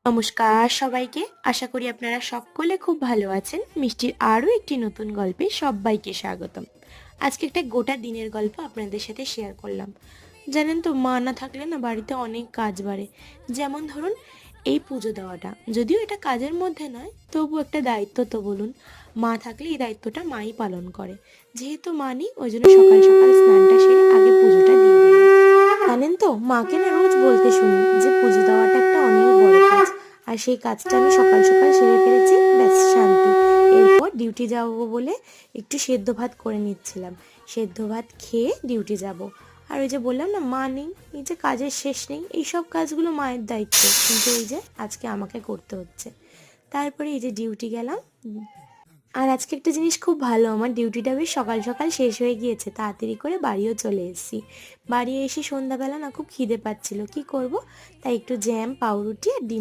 নমস্কার সবাইকে। আশা করি আপনারা সকলে খুব ভালো আছেন। মিষ্টির আরও একটি নতুন গল্পে সবাইকে স্বাগতম। আজকে একটা গোটা দিনের গল্প আপনাদের সাথে শেয়ার করলাম। জানেন তো, মা না থাকলে না বাড়িতে অনেক কাজ বাড়ে। যেমন ধরুন, এই পুজো দেওয়াটা, যদিও এটা কাজের মধ্যে নয়, তবু একটা দায়িত্ব তো বলুন। মা থাকলে এই দায়িত্বটা মাই পালন করে। যেহেতু মা নেই, ওই জন্য সকাল সকাল স্নানটা সেরে আগে পুজোটা দিয়ে দিলাম। জানেন তো, মাকে না রোজ বলতে শুনি যে পুজো দেওয়াটা একটা অনেক বড় কাজ। আর সেই কাজটা আমি সকাল সকাল সেরে ফেলেছি, ব্যাস শান্তি। এরপর ডিউটি যাবো বলে একটু সেদ্ধ ভাত করে নিচ্ছিলাম। সেদ্ধ ভাত খেয়ে ডিউটি যাব। আর ওই যে বললাম না, মা নেই, এই যে কাজের শেষ নেই, এই সব কাজগুলো মায়ের দায়িত্ব, কিন্তু এই যে আজকে আমাকে করতে হচ্ছে। তারপরে এই যে ডিউটি গেলাম। আর আজকে একটা জিনিস খুব ভালো, আমার ডিউটিটা বেশ সকাল সকাল শেষ হয়ে গিয়েছে, তাড়াতাড়ি করে বাড়িও চলে এসেছি। বাড়ি এসে সন্ধ্যাবেলা না খুব খিদে পাচ্ছিল, কি করব, তাই একটু জ্যাম, পাউরুটি আর ডিম